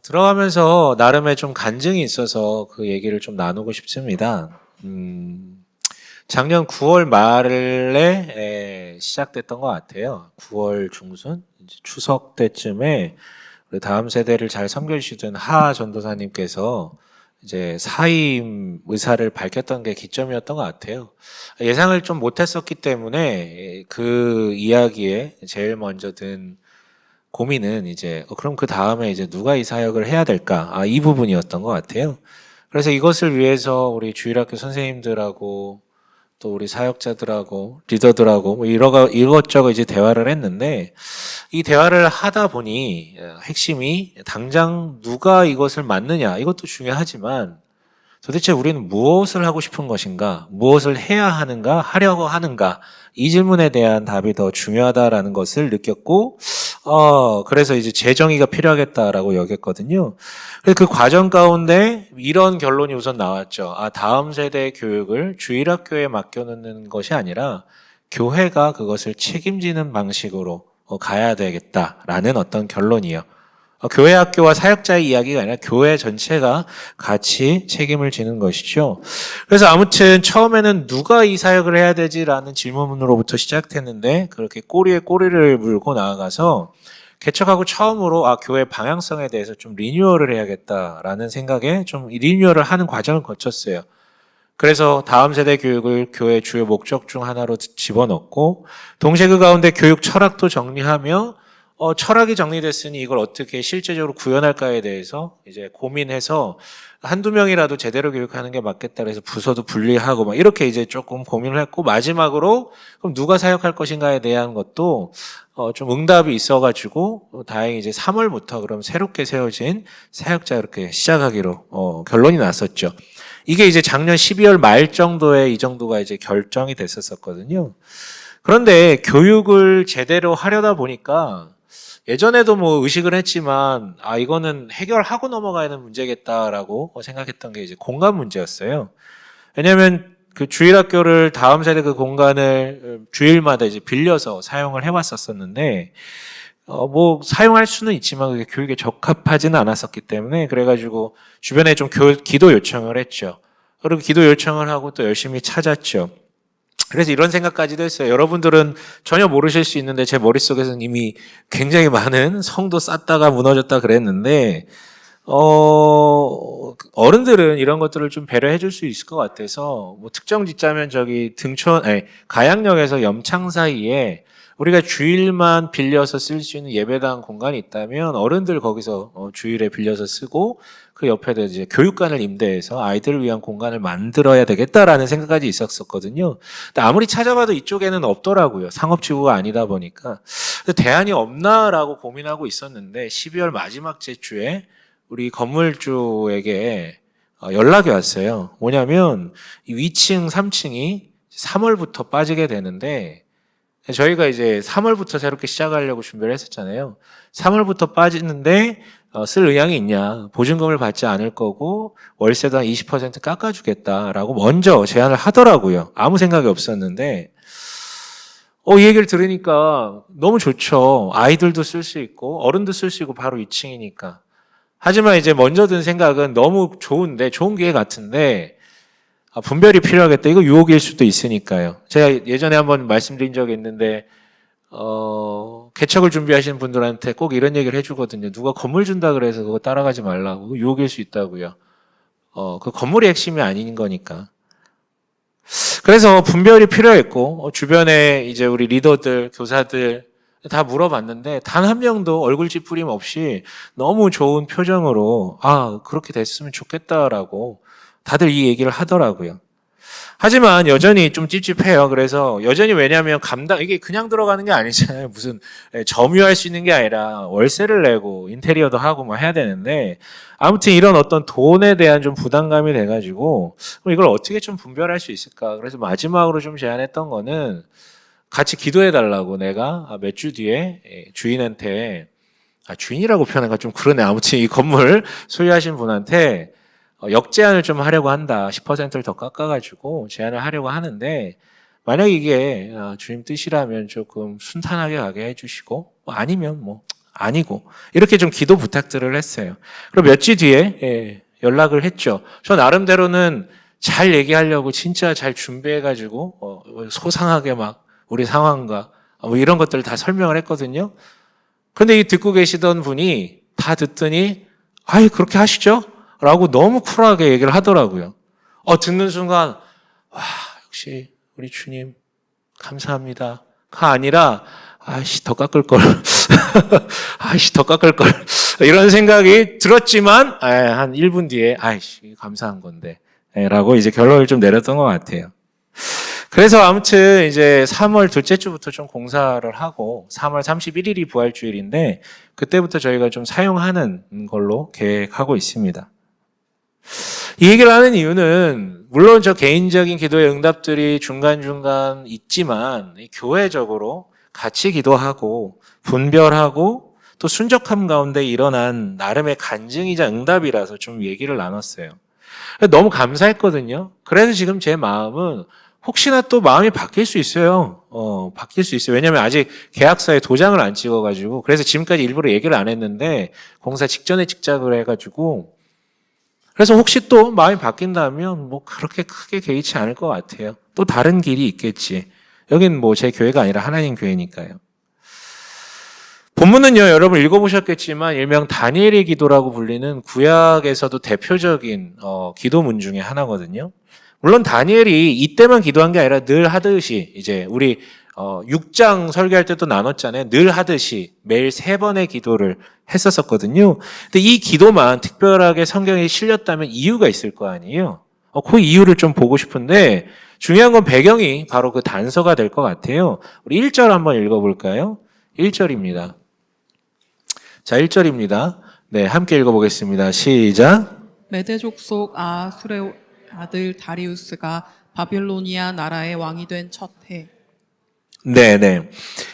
들어가면서 나름의 좀 간증이 있어서 그 얘기를 좀 나누고 싶습니다. 작년 9월 말에 시작됐던 것 같아요. 9월 중순, 이제 추석 때쯤에 우리 다음 세대를 잘 섬겨주시던 하 전도사님께서 이제 사임 의사를 밝혔던 게 기점이었던 것 같아요. 예상을 좀 못했었기 때문에 그 이야기에 제일 먼저 든 고민은 이제 그럼 그 다음에 이제 누가 이 사역을 해야 될까? 이 부분이었던 것 같아요. 그래서 이것을 위해서 우리 주일학교 선생님들하고 또 우리 사역자들하고 리더들하고 뭐 이것저것 이제 대화를 했는데 이 대화를 하다 보니 핵심이 당장 누가 이것을 맡느냐 이것도 중요하지만 도대체 우리는 무엇을 하고 싶은 것인가? 무엇을 해야 하는가? 하려고 하는가? 이 질문에 대한 답이 더 중요하다라는 것을 느꼈고, 그래서 이제 재정의가 필요하겠다라고 여겼거든요. 그래서 그 과정 가운데 이런 결론이 우선 나왔죠. 다음 세대 교육을 주일학교에 맡겨놓는 것이 아니라 교회가 그것을 책임지는 방식으로 가야 되겠다라는 어떤 결론이요. 교회 학교와 사역자의 이야기가 아니라 교회 전체가 같이 책임을 지는 것이죠. 그래서 아무튼 처음에는 누가 이 사역을 해야 되지라는 질문으로부터 시작했는데 그렇게 꼬리에 꼬리를 물고 나아가서 개척하고 처음으로 교회 방향성에 대해서 좀 리뉴얼을 해야겠다라는 생각에 좀 리뉴얼을 하는 과정을 거쳤어요. 그래서 다음 세대 교육을 교회 주요 목적 중 하나로 집어넣고 동시에 그 가운데 교육 철학도 정리하며 철학이 정리됐으니 이걸 어떻게 실제적으로 구현할까에 대해서 이제 고민해서 한두 명이라도 제대로 교육하는 게 맞겠다 그래서 부서도 분리하고 막 이렇게 이제 조금 고민을 했고 마지막으로 그럼 누가 사역할 것인가에 대한 것도 좀 응답이 있어가지고 다행히 이제 3월부터 그럼 새롭게 세워진 사역자 이렇게 시작하기로 결론이 났었죠. 이게 이제 작년 12월 말 정도에 이 정도가 이제 결정이 됐었거든요. 그런데 교육을 제대로 하려다 보니까 예전에도 뭐 의식을 했지만 이거는 해결하고 넘어가야 하는 문제겠다라고 생각했던 게 이제 공간 문제였어요. 왜냐하면 그 주일학교를 다음 세대 그 공간을 주일마다 이제 빌려서 사용을 해왔었었는데 뭐 사용할 수는 있지만 그게 교육에 적합하지는 않았었기 때문에 그래가지고 주변에 좀 기도 요청을 했죠. 그리고 기도 요청을 하고 또 열심히 찾았죠. 그래서 이런 생각까지도 했어요. 여러분들은 전혀 모르실 수 있는데 제 머릿속에서는 이미 굉장히 많은 성도 쌓다가 무너졌다 그랬는데 어른들은 이런 것들을 좀 배려해 줄 수 있을 것 같아서 뭐 특정 짓자면 저기 가양역에서 염창 사이에 우리가 주일만 빌려서 쓸 수 있는 예배당 공간이 있다면 어른들 거기서 주일에 빌려서 쓰고 그 옆에도 이제 교육관을 임대해서 아이들을 위한 공간을 만들어야 되겠다라는 생각까지 있었었거든요. 근데 아무리 찾아봐도 이쪽에는 없더라고요. 상업지구가 아니다 보니까. 대안이 없나라고 고민하고 있었는데 12월 마지막 주에 우리 건물주에게 연락이 왔어요. 뭐냐면 이 위층 3층이 3월부터 빠지게 되는데 저희가 이제 3월부터 새롭게 시작하려고 준비를 했었잖아요. 3월부터 빠지는데 쓸 의향이 있냐. 보증금을 받지 않을 거고 월세도 한 20% 깎아주겠다라고 먼저 제안을 하더라고요. 아무 생각이 없었는데 이 얘기를 들으니까 너무 좋죠. 아이들도 쓸 수 있고 어른도 쓸 수 있고 바로 2층이니까. 하지만 이제 먼저 든 생각은 너무 좋은데 좋은 기회 같은데 분별이 필요하겠다. 이거 유혹일 수도 있으니까요. 제가 예전에 한번 말씀드린 적이 있는데 개척을 준비하시는 분들한테 꼭 이런 얘기를 해주거든요. 누가 건물 준다 그래서 그거 따라가지 말라고. 유혹일 수 있다고요. 그 건물이 핵심이 아닌 거니까. 그래서 분별이 필요했고 주변에 이제 우리 리더들, 교사들 다 물어봤는데 단 한 명도 얼굴 찌푸림 없이 너무 좋은 표정으로 그렇게 됐으면 좋겠다라고 다들 이 얘기를 하더라고요. 하지만 여전히 좀 찝찝해요. 그래서 여전히 왜냐하면 이게 그냥 들어가는 게 아니잖아요. 무슨 점유할 수 있는 게 아니라 월세를 내고 인테리어도 하고 뭐 해야 되는데 아무튼 이런 어떤 돈에 대한 좀 부담감이 돼가지고 그럼 이걸 어떻게 좀 분별할 수 있을까? 그래서 마지막으로 좀 제안했던 거는 같이 기도해 달라고 내가 몇 주 뒤에 주인한테 주인이라고 표현하기가 좀 그러네. 아무튼 이 건물 소유하신 분한테 역제안을 좀 하려고 한다. 10%를 더 깎아가지고 제안을 하려고 하는데 만약 이게 주님 뜻이라면 조금 순탄하게 가게 해주시고 아니면 뭐 아니고 이렇게 좀 기도 부탁들을 했어요. 그리고 몇 주 뒤에 연락을 했죠. 저 나름대로는 잘 얘기하려고 진짜 잘 준비해가지고 소상하게 막 우리 상황과 뭐 이런 것들을 다 설명을 했거든요. 근데 이 듣고 계시던 분이 다 듣더니 아이 그렇게 하시죠? 라고 너무 쿨하게 얘기를 하더라고요. 듣는 순간 와 역시 우리 주님 감사합니다. 가 아니라 아이씨 더 깎을 걸 아이씨 더 깎을 걸 이런 생각이 들었지만 한 1분 뒤에 아이씨 감사한 건데 라고 이제 결론을 좀 내렸던 것 같아요. 그래서 아무튼 이제 3월 둘째 주부터 좀 공사를 하고 3월 31일이 부활주일인데 그때부터 저희가 좀 사용하는 걸로 계획하고 있습니다. 이 얘기를 하는 이유는 물론 저 개인적인 기도의 응답들이 중간중간 있지만 교회적으로 같이 기도하고 분별하고 또 순적함 가운데 일어난 나름의 간증이자 응답이라서 좀 얘기를 나눴어요. 너무 감사했거든요. 그래서 지금 제 마음은 혹시나 또 마음이 바뀔 수 있어요. 바뀔 수 있어요. 왜냐면 아직 계약서에 도장을 안 찍어가지고 그래서 지금까지 일부러 얘기를 안 했는데 공사 직전에 찍자고 해가지고 그래서 혹시 또 마음이 바뀐다면 뭐 그렇게 크게 개의치 않을 것 같아요. 또 다른 길이 있겠지. 여긴 뭐 제 교회가 아니라 하나님 교회니까요. 본문은요, 여러분 읽어보셨겠지만 일명 다니엘의 기도라고 불리는 구약에서도 대표적인 기도문 중에 하나거든요. 물론 다니엘이 이때만 기도한 게 아니라 늘 하듯이 이제 우리 6장 설교할 때도 나눴잖아요. 늘 하듯이 매일 3번의 기도를 했었거든요. 근데 이 기도만 특별하게 성경에 실렸다면 이유가 있을 거 아니에요. 그 이유를 좀 보고 싶은데 중요한 건 배경이 바로 그 단서가 될 것 같아요. 우리 1절 한번 읽어볼까요? 1절입니다. 자, 1절입니다. 네, 함께 읽어보겠습니다. 시작. 메대족 속 아수레 아들 다리우스가 바빌로니아 나라의 왕이 된 첫 해. 네네.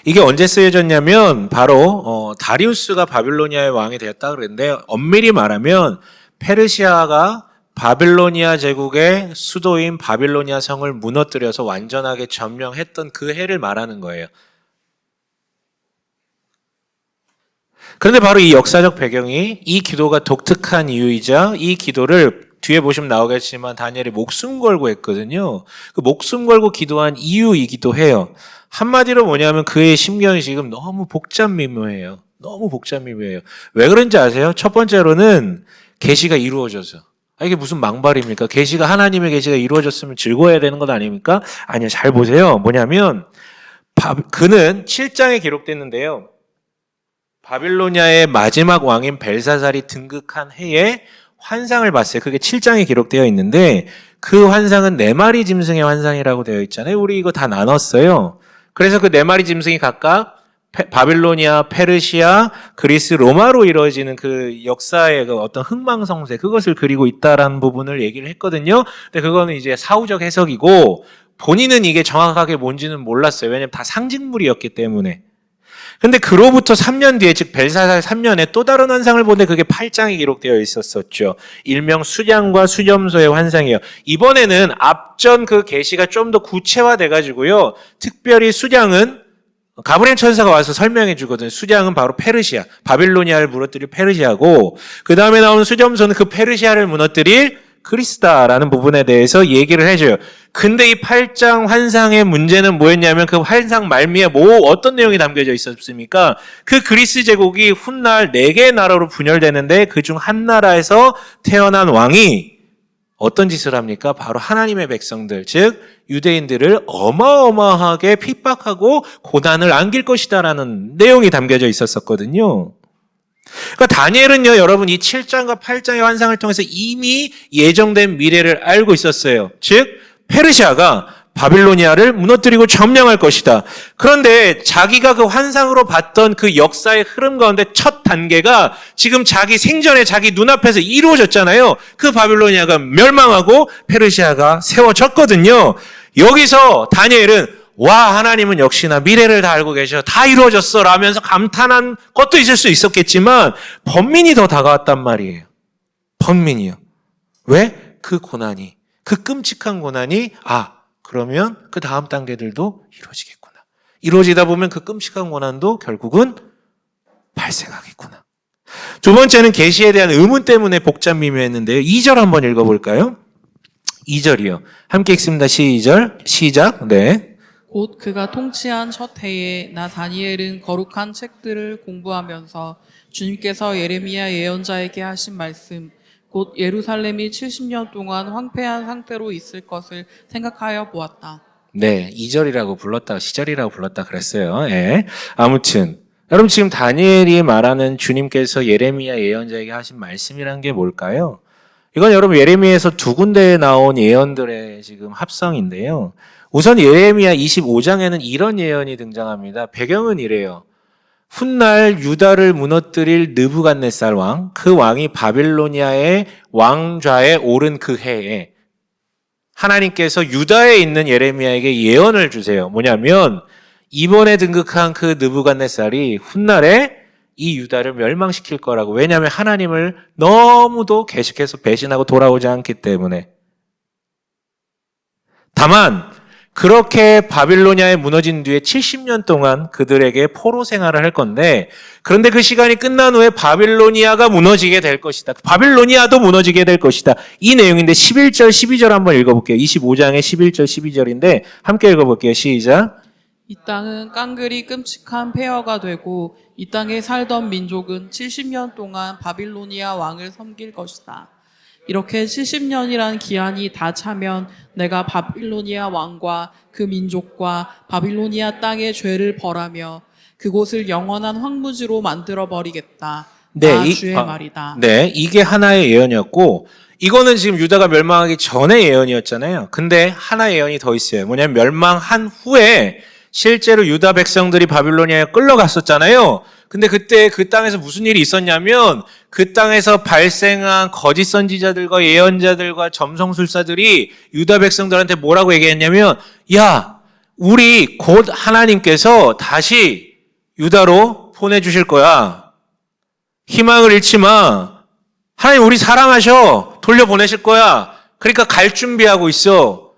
이게 언제 쓰여졌냐면 바로 다리우스가 바빌로니아의 왕이 되었다 그랬는데 엄밀히 말하면 페르시아가 바빌로니아 제국의 수도인 바빌로니아 성을 무너뜨려서 완전하게 점령했던 그 해를 말하는 거예요. 그런데 바로 이 역사적 배경이 이 기도가 독특한 이유이자 이 기도를 뒤에 보시면 나오겠지만 다니엘이 목숨 걸고 했거든요. 그 목숨 걸고 기도한 이유이기도 해요. 한마디로 뭐냐면 그의 심경이 지금 너무 복잡미묘해요. 너무 복잡미묘해요. 왜 그런지 아세요? 첫 번째로는 계시가 이루어져서. 이게 무슨 망발입니까? 계시가 하나님의 계시가 이루어졌으면 즐거워야 되는 것 아닙니까? 아니요. 잘 보세요. 뭐냐면 그는 7장에 기록됐는데요. 바빌로니아의 마지막 왕인 벨사살이 등극한 해에 환상을 봤어요. 그게 7장에 기록되어 있는데 그 환상은 4마리 짐승의 환상이라고 되어 있잖아요. 우리 이거 다 나눴어요. 그래서 그 4마리 짐승이 각각 바빌로니아, 페르시아, 그리스, 로마로 이루어지는 그 역사의 그 어떤 흥망성쇠 그것을 그리고 있다라는 부분을 얘기를 했거든요. 근데 그거는 이제 사후적 해석이고 본인은 이게 정확하게 뭔지는 몰랐어요. 왜냐하면 다 상징물이었기 때문에. 근데 그로부터 3년 뒤에 즉 벨사살 3년에 또 다른 환상을 보는데 그게 8장에 기록되어 있었었죠. 일명 수장과 수점소의 환상이에요. 이번에는 앞전 그 계시가 좀 더 구체화돼 가지고요. 특별히 수장은 가브리엘 천사가 와서 설명해 주거든요. 수장은 바로 페르시아, 바빌로니아를 무너뜨릴 페르시아고 그 다음에 나오는 수점소는 그 페르시아를 무너뜨릴 그리스다라는 부분에 대해서 얘기를 해줘요. 근데 이 8장 환상의 문제는 뭐였냐면 그 환상 말미에 어떤 내용이 담겨져 있었습니까? 그 그리스 제국이 훗날 4개의 나라로 분열되는데 그중 한 나라에서 태어난 왕이 어떤 짓을 합니까? 바로 하나님의 백성들, 즉 유대인들을 어마어마하게 핍박하고 고난을 안길 것이다라는 내용이 담겨져 있었거든요. 그러니까 다니엘은요, 여러분 이 7장과 8장의 환상을 통해서 이미 예정된 미래를 알고 있었어요. 즉 페르시아가 바빌로니아를 무너뜨리고 점령할 것이다. 그런데 자기가 그 환상으로 봤던 그 역사의 흐름 가운데 첫 단계가 지금 자기 생전에 자기 눈앞에서 이루어졌잖아요. 그 바빌로니아가 멸망하고 페르시아가 세워졌거든요. 여기서 다니엘은 와 하나님은 역시나 미래를 다 알고 계셔. 다 이루어졌어 라면서 감탄한 것도 있을 수 있었겠지만 번민이 더 다가왔단 말이에요. 번민이요. 왜? 그 고난이 그 끔찍한 고난이 그러면 그 다음 단계들도 이루어지겠구나. 이루어지다 보면 그 끔찍한 고난도 결국은 발생하겠구나. 두 번째는 계시에 대한 의문 때문에 복잡 미묘했는데요. 2절 한번 읽어볼까요? 2절이요. 함께 읽습니다. 시작. 네. 곧 그가 통치한 첫 해에 나 다니엘은 거룩한 책들을 공부하면서 주님께서 예레미야 예언자에게 하신 말씀 곧 예루살렘이 70년 동안 황폐한 상태로 있을 것을 생각하여 보았다. 네, 2절이라고 불렀다, 시절이라고 불렀다 그랬어요. 예. 아무튼 여러분 지금 다니엘이 말하는 주님께서 예레미야 예언자에게 하신 말씀이란 게 뭘까요? 이건 여러분 예레미야에서 두 군데에 나온 예언들의 지금 합성인데요. 우선 예레미야 25장에는 이런 예언이 등장합니다. 배경은 이래요. 훗날 유다를 무너뜨릴 느부갓네살 왕, 그 왕이 바빌로니아의 왕좌에 오른 그 해에 하나님께서 유다에 있는 예레미야에게 예언을 주세요. 뭐냐면 이번에 등극한 그 느부갓네살이 훗날에 이 유다를 멸망시킬 거라고. 왜냐하면 하나님을 너무도 계속해서 배신하고 돌아오지 않기 때문에. 다만 그렇게 바빌로니아에 무너진 뒤에 70년 동안 그들에게 포로 생활을 할 건데, 그런데 그 시간이 끝난 후에 바빌로니아가 무너지게 될 것이다. 바빌로니아도 무너지게 될 것이다. 이 내용인데 11절, 12절 한번 읽어볼게요. 25장의 11절, 12절인데 함께 읽어볼게요. 시작. 이 땅은 깡그리 끔찍한 폐허가 되고 이 땅에 살던 민족은 70년 동안 바빌로니아 왕을 섬길 것이다. 이렇게 70년이란 기한이 다 차면 내가 바빌로니아 왕과 그 민족과 바빌로니아 땅의 죄를 벌하며 그곳을 영원한 황무지로 만들어버리겠다. 네, 주의 말이다. 네, 이게 하나의 예언이었고, 이거는 지금 유다가 멸망하기 전의 예언이었잖아요. 근데 하나의 예언이 더 있어요. 뭐냐면 멸망한 후에 실제로 유다 백성들이 바빌로니아에 끌려갔었잖아요. 근데 그때 그 땅에서 무슨 일이 있었냐면 그 땅에서 발생한 거짓 선지자들과 예언자들과 점성술사들이 유다 백성들한테 뭐라고 얘기했냐면, 야, 우리 곧 하나님께서 다시 유다로 보내주실 거야. 희망을 잃지 마. 하나님 우리 사랑하셔. 돌려보내실 거야. 그러니까 갈 준비하고 있어.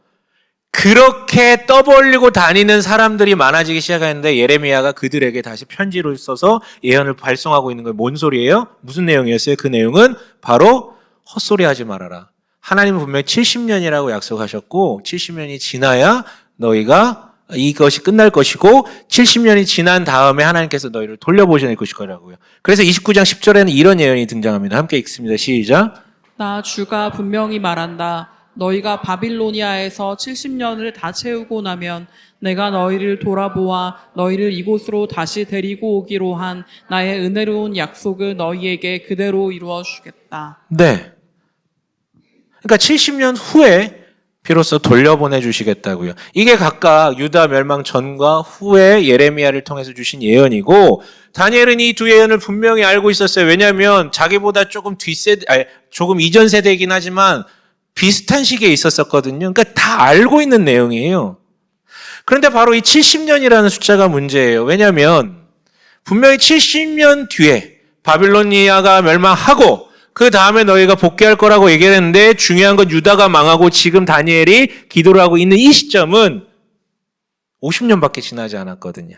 그렇게 떠벌리고 다니는 사람들이 많아지기 시작했는데 예레미야가 그들에게 다시 편지를 써서 예언을 발송하고 있는 거예요. 뭔 소리예요? 무슨 내용이었어요? 그 내용은 바로 헛소리 하지 말아라. 하나님은 분명히 70년이라고 약속하셨고 70년이 지나야 너희가 이것이 끝날 것이고 70년이 지난 다음에 하나님께서 너희를 돌려보실 것이라고요. 그래서 29장 10절에는 이런 예언이 등장합니다. 함께 읽습니다. 시작. 나 주가 분명히 말한다. 너희가 바빌로니아에서 70년을 다 채우고 나면 내가 너희를 돌아보아 너희를 이곳으로 다시 데리고 오기로 한 나의 은혜로운 약속을 너희에게 그대로 이루어 주겠다. 네. 그러니까 70년 후에 비로소 돌려보내 주시겠다고요. 이게 각각 유다 멸망 전과 후에 예레미야를 통해서 주신 예언이고, 다니엘은 이 두 예언을 분명히 알고 있었어요. 왜냐하면 자기보다 조금 이전 세대이긴 하지만 비슷한 시기에 있었었거든요. 그러니까 다 알고 있는 내용이에요. 그런데 바로 이 70년이라는 숫자가 문제예요. 왜냐하면 분명히 70년 뒤에 바빌로니아가 멸망하고 그 다음에 너희가 복귀할 거라고 얘기했는데, 중요한 건 유다가 망하고 지금 다니엘이 기도를 하고 있는 이 시점은 50년밖에 지나지 않았거든요.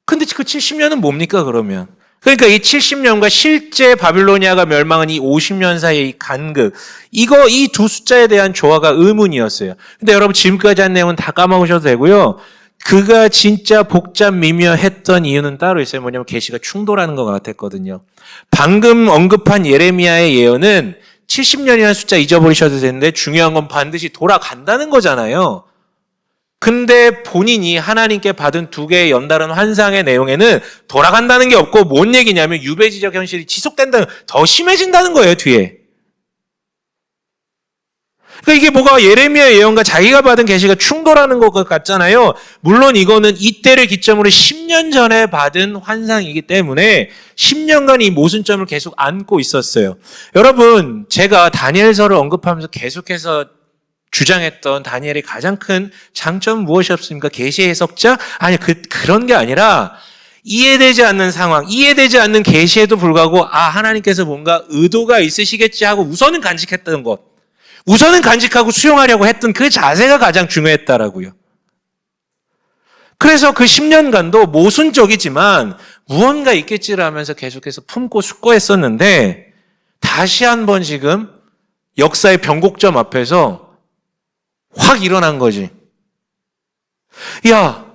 근데 그 70년은 뭡니까 그러면? 그러니까 이 70년과 실제 바빌로니아가 멸망한 이 50년 사이의 이 간극, 이 두 숫자에 대한 조화가 의문이었어요. 근데 여러분 지금까지 한 내용은 다 까먹으셔도 되고요. 그가 진짜 복잡 미묘했던 이유는 따로 있어요. 뭐냐면 계시가 충돌하는 것 같았거든요. 방금 언급한 예레미야의 예언은 70년이라는 숫자 잊어버리셔도 되는데 중요한 건 반드시 돌아간다는 거잖아요. 근데 본인이 하나님께 받은 두 개의 연달은 환상의 내용에는 돌아간다는 게 없고 뭔 얘기냐면 유배지적 현실이 지속된다는, 더 심해진다는 거예요, 뒤에. 그러니까 이게 뭐가 예레미야 예언과 자기가 받은 계시가 충돌하는 것 같잖아요. 물론 이거는 이때를 기점으로 10년 전에 받은 환상이기 때문에 10년간 이 모순점을 계속 안고 있었어요. 여러분, 제가 다니엘서를 언급하면서 계속해서 주장했던 다니엘의 가장 큰 장점은 무엇이었습니까? 계시의 해석자? 아니, 그런 게 아니라 이해되지 않는 상황, 이해되지 않는 계시에도 불구하고 하나님께서 뭔가 의도가 있으시겠지 하고 우선은 간직했던 것. 우선은 간직하고 수용하려고 했던 그 자세가 가장 중요했다라고요. 그래서 그 10년간도 모순적이지만 무언가 있겠지라면서 계속해서 품고 숙고했었는데 다시 한번 지금 역사의 변곡점 앞에서 확 일어난 거지. 야,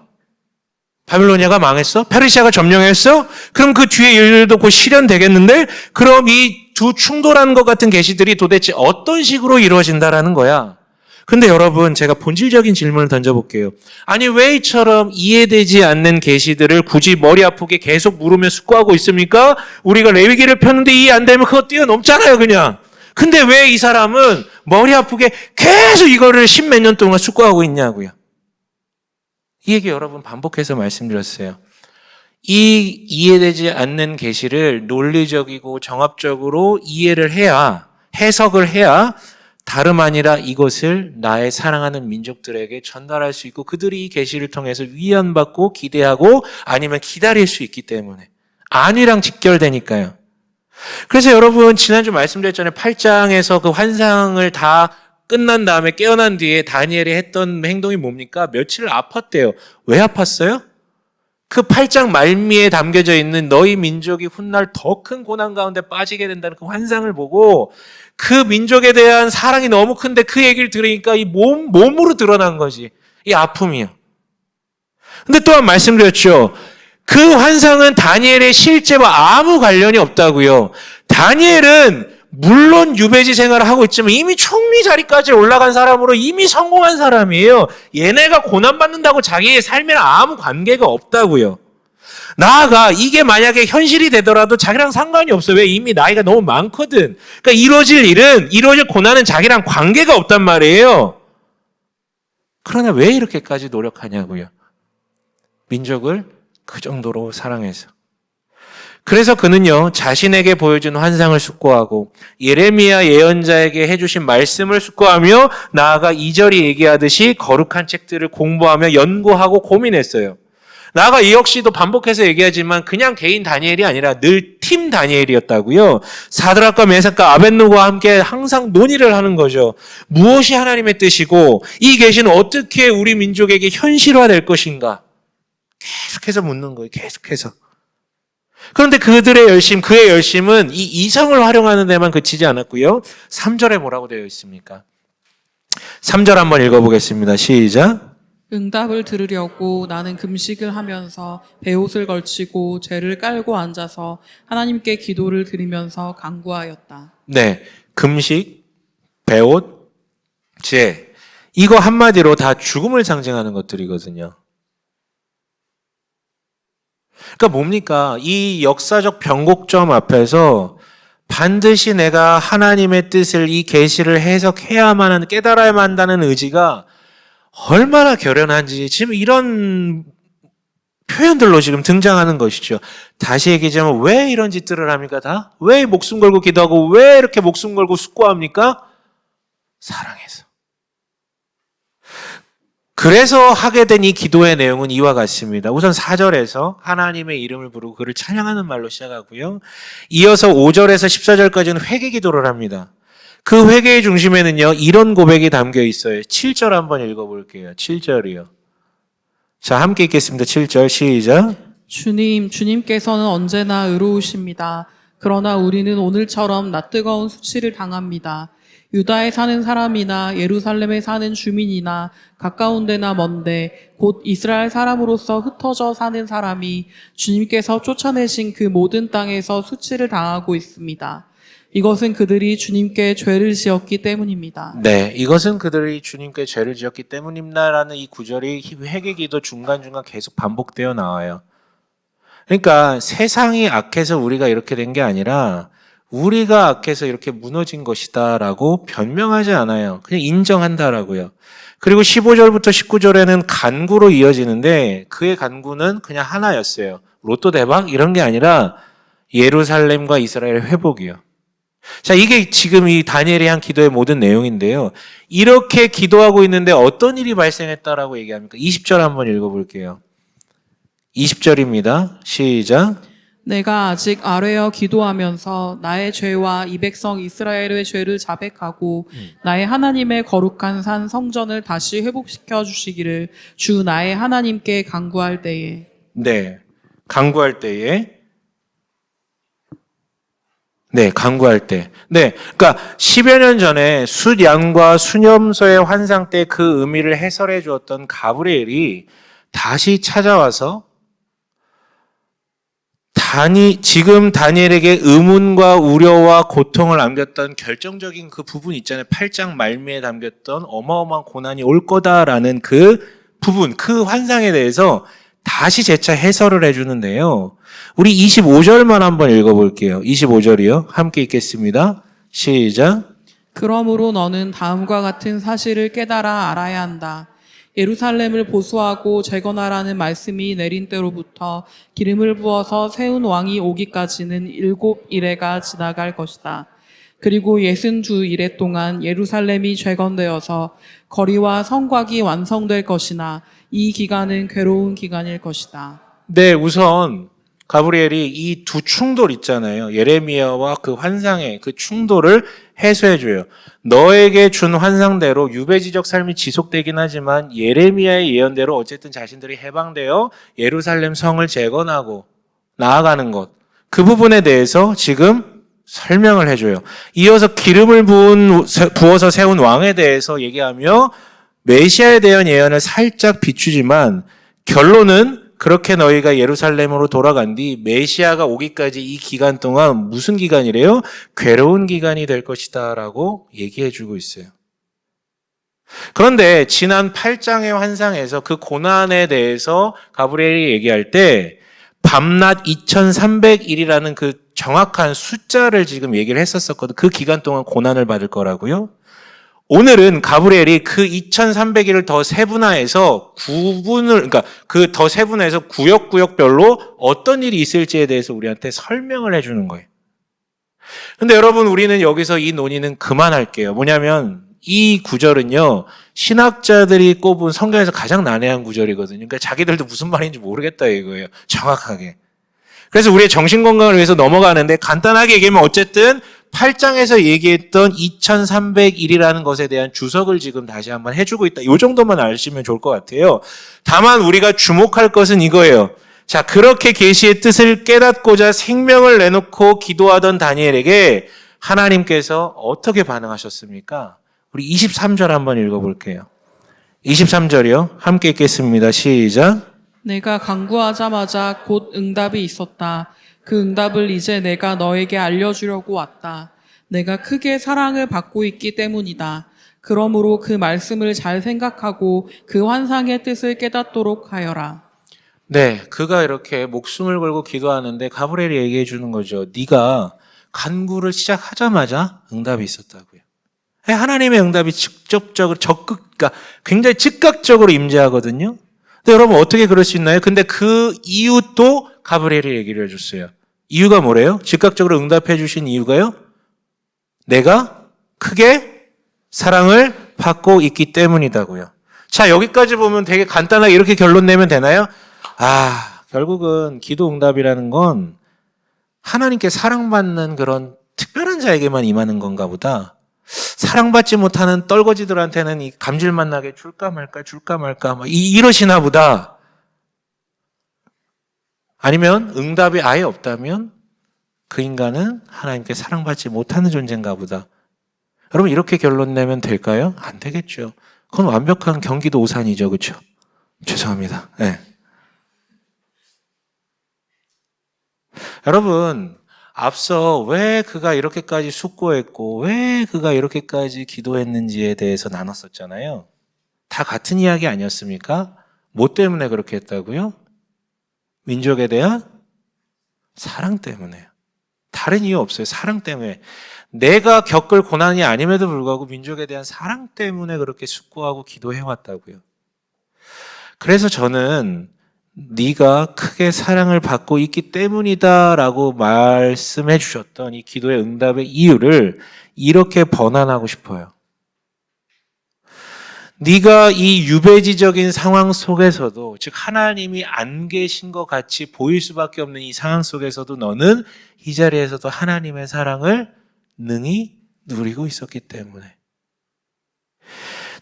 바빌로니아가 망했어? 페르시아가 점령했어? 그럼 그 뒤에 일들도 곧 실현되겠는데? 그럼 이 두 충돌하는 것 같은 계시들이 도대체 어떤 식으로 이루어진다라는 거야. 근데 여러분, 제가 본질적인 질문을 던져볼게요. 아니, 왜 이처럼 이해되지 않는 계시들을 굳이 머리 아프게 계속 물으며 숙고하고 있습니까? 우리가 레위기를 폈는데 이해 안 되면 그거 뛰어넘잖아요, 그냥. 근데 왜 이 사람은 머리 아프게 계속 이거를 십몇 년 동안 숙고하고 있냐고요. 이 얘기 여러분 반복해서 말씀드렸어요. 이 이해되지 않는 계시를 논리적이고 정합적으로 이해를 해야, 해석을 해야 다름 아니라 이것을 나의 사랑하는 민족들에게 전달할 수 있고 그들이 이 계시를 통해서 위안받고 기대하고 아니면 기다릴 수 있기 때문에 안위랑 직결되니까요. 그래서 여러분 지난주 말씀드렸잖아요. 8장에서 그 환상을 다 끝난 다음에 깨어난 뒤에 다니엘이 했던 행동이 뭡니까? 며칠 아팠대요. 왜 아팠어요? 그 8장 말미에 담겨져 있는 너희 민족이 훗날 더 큰 고난 가운데 빠지게 된다는 그 환상을 보고 그 민족에 대한 사랑이 너무 큰데 그 얘기를 들으니까 이 몸으로 드러난 거지. 이 아픔이요. 근데 또한 말씀드렸죠. 그 환상은 다니엘의 실제와 아무 관련이 없다고요. 다니엘은 물론 유배지 생활을 하고 있지만 이미 총리 자리까지 올라간 사람으로 이미 성공한 사람이에요. 얘네가 고난받는다고 자기의 삶에는 아무 관계가 없다고요. 나아가 이게 만약에 현실이 되더라도 자기랑 상관이 없어요. 왜? 이미 나이가 너무 많거든. 그러니까 이루어질 고난은 자기랑 관계가 없단 말이에요. 그러나 왜 이렇게까지 노력하냐고요. 민족을 그 정도로 사랑해서. 그래서 그는요, 자신에게 보여준 환상을 숙고하고 예레미야 예언자에게 해주신 말씀을 숙고하며 나아가 2절이 얘기하듯이 거룩한 책들을 공부하며 연구하고 고민했어요. 나아가 이 역시도 반복해서 얘기하지만 그냥 개인 다니엘이 아니라 늘 팀 다니엘이었다고요. 사드락과 메삭과 아벳느고와 함께 항상 논의를 하는 거죠. 무엇이 하나님의 뜻이고 이 계시는 어떻게 우리 민족에게 현실화될 것인가? 계속해서 묻는 거예요. 계속해서. 그런데 그들의 그의 열심은 이 이성을 활용하는 데만 그치지 않았고요. 3절에 뭐라고 되어 있습니까? 3절 한번 읽어보겠습니다. 시작. 응답을 들으려고 나는 금식을 하면서 베옷을 걸치고 죄를 깔고 앉아서 하나님께 기도를 드리면서 간구하였다. 네, 금식, 배옷, 죄. 이거 한마디로 다 죽음을 상징하는 것들이거든요. 그러니까 뭡니까? 이 역사적 변곡점 앞에서 반드시 내가 하나님의 뜻을 이 계시를 해석해야만 하는, 깨달아야만 한다는 의지가 얼마나 결연한지 지금 이런 표현들로 지금 등장하는 것이죠. 다시 얘기하자면 왜 이런 짓들을 합니까? 다? 왜 목숨 걸고 기도하고 왜 이렇게 목숨 걸고 숙고합니까? 사랑해서. 그래서 하게 된 이 기도의 내용은 이와 같습니다. 우선 4절에서 하나님의 이름을 부르고 그를 찬양하는 말로 시작하고요. 이어서 5절에서 14절까지는 회개 기도를 합니다. 그 회개의 중심에는요, 이런 고백이 담겨 있어요. 7절 한번 읽어볼게요. 7절이요. 자, 함께 읽겠습니다. 7절 시작. 주님께서는 언제나 의로우십니다. 그러나 우리는 오늘처럼 낯뜨거운 수치를 당합니다. 유다에 사는 사람이나 예루살렘에 사는 주민이나 가까운 데나 먼데 곧 이스라엘 사람으로서 흩어져 사는 사람이 주님께서 쫓아내신 그 모든 땅에서 수치를 당하고 있습니다. 이것은 그들이 주님께 죄를 지었기 때문입니다. 네, 이것은 그들이 주님께 죄를 지었기 때문입니다라는 이 구절이 회개기도 중간중간 계속 반복되어 나와요. 그러니까 세상이 악해서 우리가 이렇게 된 게 아니라 우리가 악해서 이렇게 무너진 것이다라고 변명하지 않아요. 그냥 인정한다라고요. 그리고 15절부터 19절에는 간구로 이어지는데 그의 간구는 그냥 하나였어요. 로또 대박 이런 게 아니라 예루살렘과 이스라엘 회복이요. 자, 이게 지금 이 다니엘이 한 기도의 모든 내용인데요. 이렇게 기도하고 있는데 어떤 일이 발생했다라고 얘기합니까? 20절 한번 읽어볼게요. 20절입니다. 시작. 내가 아직 아뢰어 기도하면서 나의 죄와 이 백성 이스라엘의 죄를 자백하고 나의 하나님의 거룩한 산 성전을 다시 회복시켜 주시기를 주 나의 하나님께 간구할 때에. 네. 강구할 때에. 네, 강구할 때. 네, 그러니까 10여 년 전에 숫양과 수념서의 환상 때 그 의미를 해설해 주었던 가브리엘이 다시 찾아와서 지금 다니엘에게 의문과 우려와 고통을 안겼던 결정적인 그 부분 있잖아요. 8장 말미에 담겼던 어마어마한 고난이 올 거다라는 그 부분, 그 환상에 대해서 다시 재차 해설을 해주는데요. 우리 25절만 한번 읽어볼게요. 25절이요. 함께 읽겠습니다. 시작. 그러므로 너는 다음과 같은 사실을 깨달아 알아야 한다. 예루살렘을 보수하고 재건하라는 말씀이 내린 때로부터 기름을 부어서 세운 왕이 오기까지는 7일에가 지나갈 것이다. 그리고 62일에 동안 예루살렘이 재건되어서 거리와 성곽이 완성될 것이나 이 기간은 괴로운 기간일 것이다. 네, 우선 가브리엘이 이 두 충돌 있잖아요. 예레미야와 그 환상의 그 충돌을 해소해줘요. 너에게 준 환상대로 유배지적 삶이 지속되긴 하지만 예레미야의 예언대로 어쨌든 자신들이 해방되어 예루살렘 성을 재건하고 나아가는 것. 그 부분에 대해서 지금 설명을 해줘요. 이어서 기름을 부어서 세운 왕에 대해서 얘기하며 메시아에 대한 예언을 살짝 비추지만 결론은 그렇게 너희가 예루살렘으로 돌아간 뒤 메시아가 오기까지 이 기간 동안 무슨 기간이래요? 괴로운 기간이 될 것이다 라고 얘기해 주고 있어요. 그런데 지난 8장의 환상에서 그 고난에 대해서 가브리엘이 얘기할 때 밤낮 2300일이라는 그 정확한 숫자를 지금 얘기를 했었거든. 그 기간 동안 고난을 받을 거라고요. 오늘은 가브리엘이 그 2300일을 더 세분화해서 그러니까 그 더 세분화해서 구역구역별로 어떤 일이 있을지에 대해서 우리한테 설명을 해주는 거예요. 근데 여러분, 우리는 여기서 이 논의는 그만할게요. 뭐냐면, 이 구절은요, 신학자들이 꼽은 성경에서 가장 난해한 구절이거든요. 그러니까 자기들도 무슨 말인지 모르겠다 이거예요. 정확하게. 그래서 우리의 정신건강을 위해서 넘어가는데 간단하게 얘기하면 어쨌든 8장에서 얘기했던 2300일이라는 것에 대한 주석을 지금 다시 한번 해주고 있다. 이 정도만 아시면 좋을 것 같아요. 다만 우리가 주목할 것은 이거예요. 자, 그렇게 계시의 뜻을 깨닫고자 생명을 내놓고 기도하던 다니엘에게 하나님께서 어떻게 반응하셨습니까? 우리 23절 한번 읽어볼게요. 23절이요. 함께 읽겠습니다. 시작. 내가 간구하자마자 곧 응답이 있었다. 그 응답을 이제 내가 너에게 알려주려고 왔다. 내가 크게 사랑을 받고 있기 때문이다. 그러므로 그 말씀을 잘 생각하고 그 환상의 뜻을 깨닫도록 하여라. 네, 그가 이렇게 목숨을 걸고 기도하는데 가브리엘이 얘기해 주는 거죠. 네가 간구를 시작하자마자 응답이 있었다고요. 하나님의 응답이 직접적으로 그러니까 굉장히 즉각적으로 임재하거든요. 근데 여러분 어떻게 그럴 수 있나요? 근데 그 이유도 가브리엘이 얘기를 해줬어요. 이유가 뭐래요? 즉각적으로 응답해 주신 이유가요? 내가 크게 사랑을 받고 있기 때문이다고요. 자, 여기까지 보면 되게 간단하게 이렇게 결론 내면 되나요? 결국은 기도 응답이라는 건 하나님께 사랑받는 그런 특별한 자에게만 임하는 건가 보다. 사랑받지 못하는 떨거지들한테는 이 감질맛 나게 줄까 말까 이러시나 보다. 아니면 응답이 아예 없다면 그 인간은 하나님께 사랑받지 못하는 존재인가 보다. 여러분 이렇게 결론 내면 될까요? 안 되겠죠. 그건 완벽한 경기도 오산이죠. 그렇죠? 죄송합니다. 네. 여러분 앞서 왜 그가 이렇게까지 숙고했고 왜 그가 이렇게까지 기도했는지에 대해서 나눴었잖아요. 다 같은 이야기 아니었습니까? 뭐 때문에 그렇게 했다고요? 민족에 대한 사랑 때문에요. 다른 이유 없어요. 사랑 때문에. 내가 겪을 고난이 아님에도 불구하고 민족에 대한 사랑 때문에 그렇게 숙고하고 기도해왔다고요. 그래서 저는 네가 크게 사랑을 받고 있기 때문이다라고 말씀해 주셨던 이 기도의 응답의 이유를 이렇게 번안하고 싶어요. 네가 이 유배지적인 상황 속에서도 즉 하나님이 안 계신 것 같이 보일 수밖에 없는 이 상황 속에서도 너는 이 자리에서도 하나님의 사랑을 능히 누리고 있었기 때문에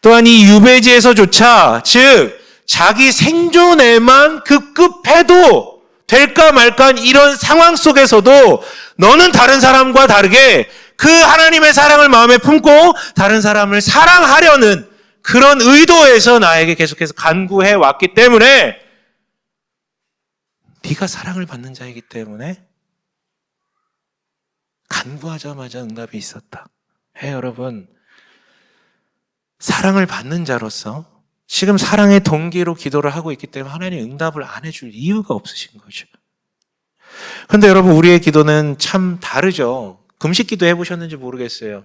또한 이 유배지에서조차 즉 자기 생존에만 급급해도 될까 말까 이런 상황 속에서도 너는 다른 사람과 다르게 그 하나님의 사랑을 마음에 품고 다른 사람을 사랑하려는 그런 의도에서 나에게 계속해서 간구해 왔기 때문에 네가 사랑을 받는 자이기 때문에 간구하자마자 응답이 있었다. 여러분, 사랑을 받는 자로서 지금 사랑의 동기로 기도를 하고 있기 때문에 하나님 응답을 안 해줄 이유가 없으신 거죠. 그런데 여러분, 우리의 기도는 참 다르죠. 금식 기도 해보셨는지 모르겠어요.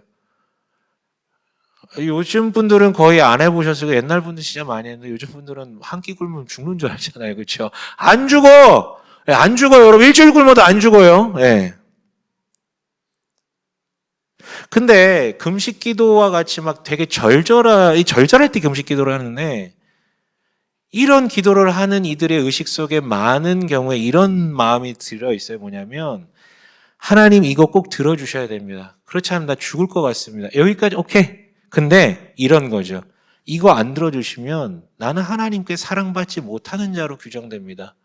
요즘 분들은 거의 안 해보셨어요. 옛날 분들 진짜 많이 했는데 요즘 분들은 한 끼 굶으면 죽는 줄 알잖아요. 그렇죠? 안 죽어! 안 죽어요. 여러분, 일주일 굶어도 안 죽어요. 예. 근데 금식 기도와 같이 막 되게 절절할 때 금식 기도를 하는데 이런 기도를 하는 이들의 의식 속에 많은 경우에 이런 마음이 들어 있어요. 뭐냐면 하나님 이거 꼭 들어주셔야 됩니다. 그렇지 않으면 나 죽을 것 같습니다. 여기까지 오케이. 근데 이런 거죠. 이거 안 들어주시면 나는 하나님께 사랑받지 못하는 자로 규정됩니다.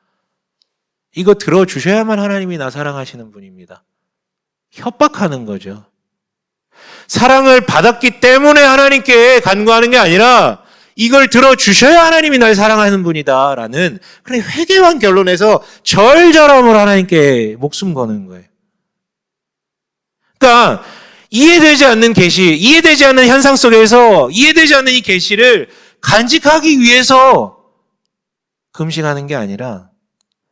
이거 들어주셔야만 하나님이 나 사랑하시는 분입니다. 협박하는 거죠. 사랑을 받았기 때문에 하나님께 간구하는 게 아니라 이걸 들어주셔야 하나님이 날 사랑하는 분이다 라는 그런 회개한 결론에서 절절함으로 하나님께 목숨 거는 거예요. 그러니까 이해되지 않는 계시, 이해되지 않는 현상 속에서 이해되지 않는 이 계시를 간직하기 위해서 금식하는 게 아니라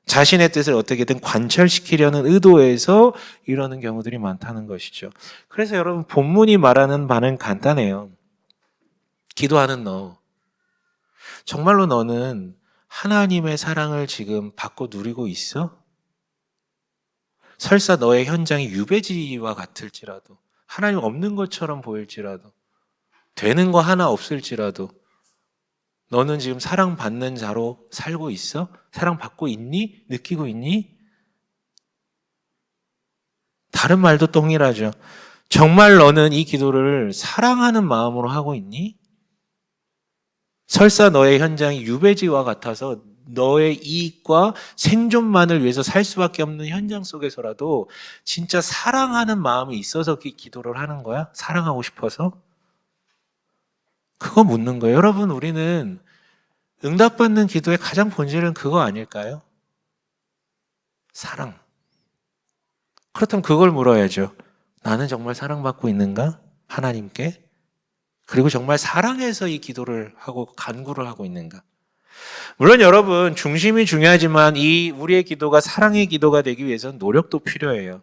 자신의 뜻을 어떻게든 관철시키려는 의도에서 이러는 경우들이 많다는 것이죠. 그래서 여러분, 본문이 말하는 바는 간단해요. 기도하는 너, 정말로 너는 하나님의 사랑을 지금 받고 누리고 있어? 설사 너의 현장이 유배지와 같을지라도, 하나님 없는 것처럼 보일지라도, 되는 거 하나 없을지라도 너는 지금 사랑받는 자로 살고 있어? 사랑받고 있니? 느끼고 있니? 다른 말도 동일하죠. 정말 너는 이 기도를 사랑하는 마음으로 하고 있니? 설사 너의 현장이 유배지와 같아서 너의 이익과 생존만을 위해서 살 수밖에 없는 현장 속에서라도 진짜 사랑하는 마음이 있어서 기도를 하는 거야? 사랑하고 싶어서? 그거 묻는 거예요. 여러분, 우리는 응답받는 기도의 가장 본질은 그거 아닐까요? 사랑. 그렇다면 그걸 물어야죠. 나는 정말 사랑받고 있는가? 하나님께? 그리고 정말 사랑해서 이 기도를 하고 간구를 하고 있는가? 물론 여러분, 중심이 중요하지만 이 우리의 기도가 사랑의 기도가 되기 위해서는 노력도 필요해요.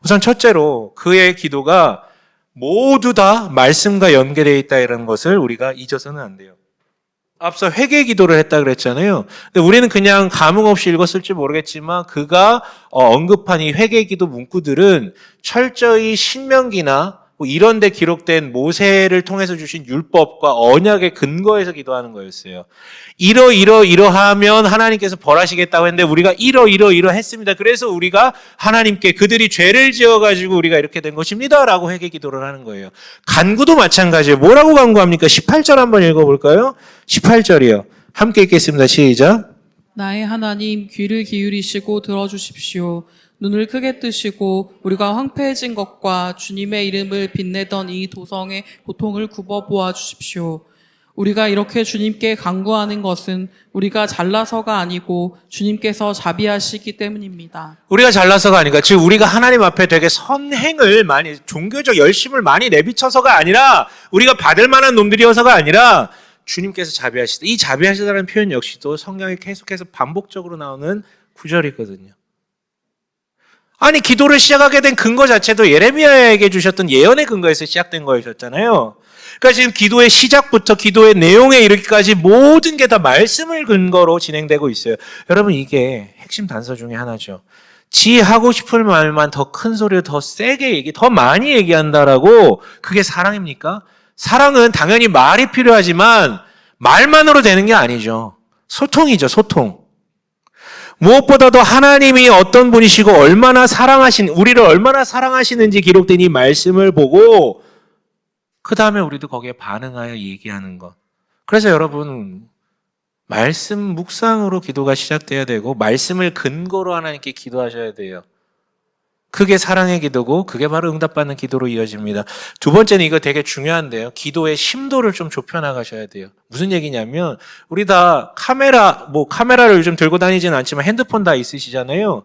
우선 첫째로 그의 기도가 모두 다 말씀과 연계되어 있다는 것을 우리가 잊어서는 안 돼요. 앞서 회개 기도를 했다 그랬잖아요. 근데 우리는 그냥 감흥 없이 읽었을지 모르겠지만 그가 언급한 이 회개 기도 문구들은 철저히 신명기나 뭐 이런 데 기록된 모세를 통해서 주신 율법과 언약의 근거에서 기도하는 거였어요. 이러하면 하나님께서 벌하시겠다고 했는데 우리가 이러했습니다. 그래서 우리가 하나님께 그들이 죄를 지어가지고 우리가 이렇게 된 것입니다 라고 회개 기도를 하는 거예요. 간구도 마찬가지예요. 뭐라고 간구합니까? 18절 한번 읽어볼까요? 18절이요. 함께 읽겠습니다. 시작. 나의 하나님, 귀를 기울이시고 들어주십시오. 눈을 크게 뜨시고 우리가 황폐해진 것과 주님의 이름을 빛내던 이 도성의 고통을 굽어보아 주십시오. 우리가 이렇게 주님께 간구하는 것은 우리가 잘나서가 아니고 주님께서 자비하시기 때문입니다. 우리가 잘나서가 아니라, 즉 우리가 하나님 앞에 되게 선행을 많이, 종교적 열심을 많이 내비쳐서가 아니라, 우리가 받을 만한 놈들이어서가 아니라 주님께서 자비하시다. 이 자비하시다라는 표현 역시도 성경에 계속해서 반복적으로 나오는 구절이거든요. 아니, 기도를 시작하게 된 근거 자체도 예레미야에게 주셨던 예언의 근거에서 시작된 거였잖아요. 그러니까 지금 기도의 시작부터 기도의 내용에 이르기까지 모든 게 다 말씀을 근거로 진행되고 있어요. 여러분, 이게 핵심 단서 중에 하나죠. 지 하고 싶을 말만 더 큰 소리로 더 세게 더 많이 얘기한다라고 그게 사랑입니까? 사랑은 당연히 말이 필요하지만 말만으로 되는 게 아니죠. 소통이죠, 소통. 무엇보다도 하나님이 어떤 분이시고 우리를 얼마나 사랑하시는지 기록된 이 말씀을 보고 그 다음에 우리도 거기에 반응하여 얘기하는 것. 그래서 여러분, 말씀 묵상으로 기도가 시작돼야 되고 말씀을 근거로 하나님께 기도하셔야 돼요. 그게 사랑의 기도고 그게 바로 응답받는 기도로 이어집니다. 두 번째는 이거 되게 중요한데요. 기도의 심도를 좀 좁혀나가셔야 돼요. 무슨 얘기냐면 우리 다 카메라를 요즘 들고 다니지는 않지만 핸드폰 다 있으시잖아요.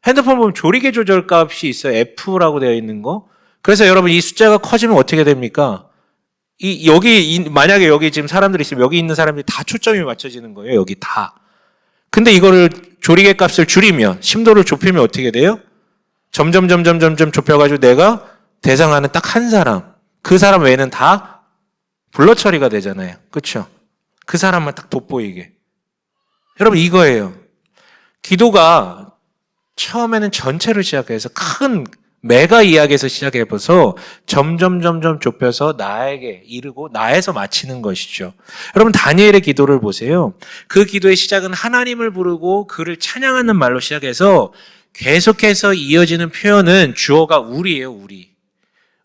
핸드폰 보면 조리개 조절 값이 있어요. F라고 되어 있는 거. 그래서 여러분 이 숫자가 커지면 어떻게 됩니까? 만약에 여기 지금 사람들이 있으면 여기 있는 사람들이 다 초점이 맞춰지는 거예요. 여기 다. 근데 이거를 조리개 값을 줄이면 심도를 좁히면 어떻게 돼요? 점점 좁혀가지고 내가 대상하는 딱 한 사람, 그 사람 외에는 다 블러 처리가 되잖아요. 그렇죠? 그 사람만 딱 돋보이게. 여러분 이거예요. 기도가 처음에는 전체를 시작해서 큰 메가 이야기에서 시작해서 점점 좁혀서 나에게 이르고 나에서 마치는 것이죠. 여러분 다니엘의 기도를 보세요. 그 기도의 시작은 하나님을 부르고 그를 찬양하는 말로 시작해서 계속해서 이어지는 표현은 주어가 우리예요.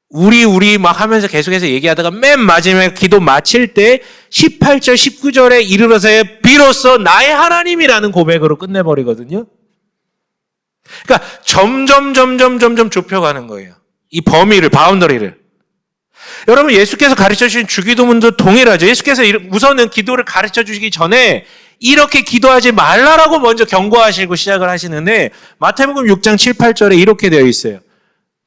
우리 막 하면서 계속해서 얘기하다가 맨 마지막에 기도 마칠 때 18절 19절에 이르러서의 비로소 나의 하나님이라는 고백으로 끝내버리거든요. 그러니까 점점 좁혀가는 거예요. 이 범위를, 바운더리를. 여러분 예수께서 가르쳐 주신 주기도문도 동일하죠. 예수께서 우선은 기도를 가르쳐 주시기 전에 이렇게 기도하지 말라라고 먼저 경고하시고 시작을 하시는데 마태복음 6장 7, 8절에 이렇게 되어 있어요.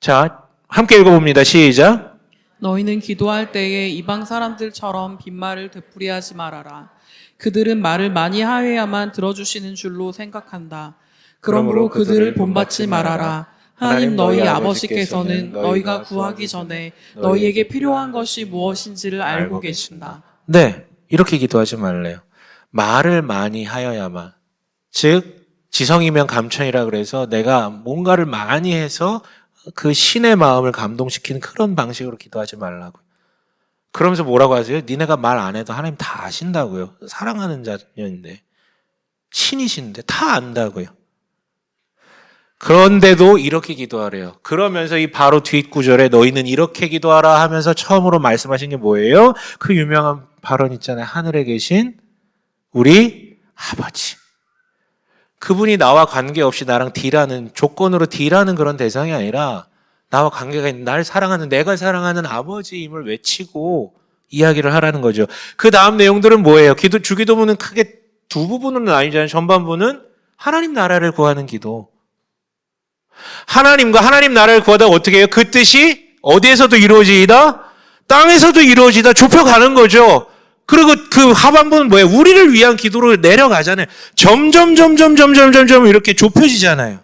자, 함께 읽어봅니다. 시작. 너희는 기도할 때에 이방 사람들처럼 빈말을 되풀이하지 말아라. 그들은 말을 많이 하여야만 들어주시는 줄로 생각한다. 그러므로 그들을 본받지 말아라. 하나님 너희 아버지께서는 너희가 구하기 전에 너희에게 필요한 것이 무엇인지를 알고 계신다. 네, 이렇게 기도하지 말래요. 말을 많이 하여야만. 즉 지성이면 감천이라 그래서 내가 뭔가를 많이 해서 그 신의 마음을 감동시키는 그런 방식으로 기도하지 말라고요. 그러면서 뭐라고 하세요? 니네가 말 안 해도 하나님 다 아신다고요. 사랑하는 자녀인데 신이신데 다 안다고요. 그런데도 이렇게 기도하래요. 그러면서 이 바로 뒷구절에 너희는 이렇게 기도하라 하면서 처음으로 말씀하신 게 뭐예요? 그 유명한 발언 있잖아요. 하늘에 계신 우리 아버지. 그분이 나와 관계없이 나랑 딜하는, 조건으로 딜하는 그런 대상이 아니라 나와 관계가 있는, 날 사랑하는, 내가 사랑하는 아버지임을 외치고 이야기를 하라는 거죠. 그 다음 내용들은 뭐예요? 주기도문은 크게 두 부분으로 나뉘잖아요. 전반부는 하나님 나라를 구하는 기도. 하나님과 하나님 나라를 구하다가 어떻게 해요? 그 뜻이 어디에서도 이루어지이다? 땅에서도 이루어지다. 좁혀가는 거죠. 그리고 그 하반부는 뭐예요? 우리를 위한 기도로 내려가잖아요. 점점 이렇게 좁혀지잖아요.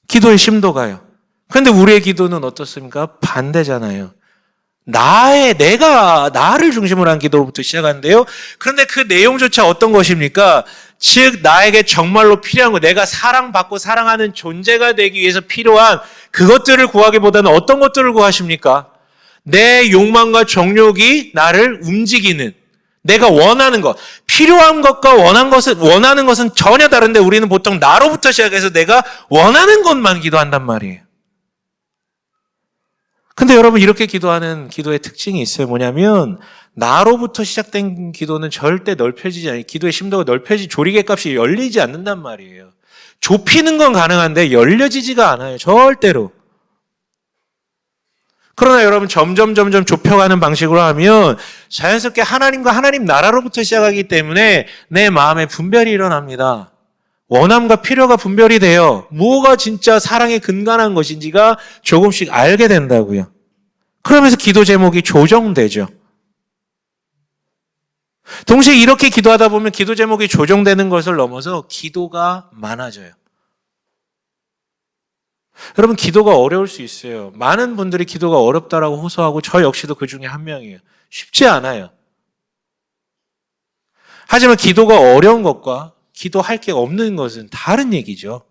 기도의 심도가요. 그런데 우리의 기도는 어떻습니까? 반대잖아요. 나를 중심으로 한 기도로부터 시작하는데요. 그런데 그 내용조차 어떤 것입니까? 즉, 나에게 정말로 필요한 거, 내가 사랑받고 사랑하는 존재가 되기 위해서 필요한 그것들을 구하기보다는 어떤 것들을 구하십니까? 내 욕망과 정욕이 나를 움직이는, 내가 원하는 것, 필요한 것과 원하는 것은 전혀 다른데 우리는 보통 나로부터 시작해서 내가 원하는 것만 기도한단 말이에요. 근데 여러분 이렇게 기도하는 기도의 특징이 있어요. 뭐냐면 나로부터 시작된 기도는 절대 넓혀지지 않아요. 기도의 심도가 조리개 값이 열리지 않는단 말이에요. 좁히는 건 가능한데 열려지지가 않아요. 절대로. 그러나 여러분 점점 좁혀가는 방식으로 하면 자연스럽게 하나님과 하나님 나라로부터 시작하기 때문에 내 마음에 분별이 일어납니다. 원함과 필요가 분별이 돼요. 뭐가 진짜 사랑에 근간한 것인지가 조금씩 알게 된다고요. 그러면서 기도 제목이 조정되죠. 동시에 이렇게 기도하다 보면 기도 제목이 조정되는 것을 넘어서 기도가 많아져요. 여러분 기도가 어려울 수 있어요. 많은 분들이 기도가 어렵다라고 호소하고 저 역시도 그 중에 한 명이에요. 쉽지 않아요. 하지만 기도가 어려운 것과 기도할 게 없는 것은 다른 얘기죠.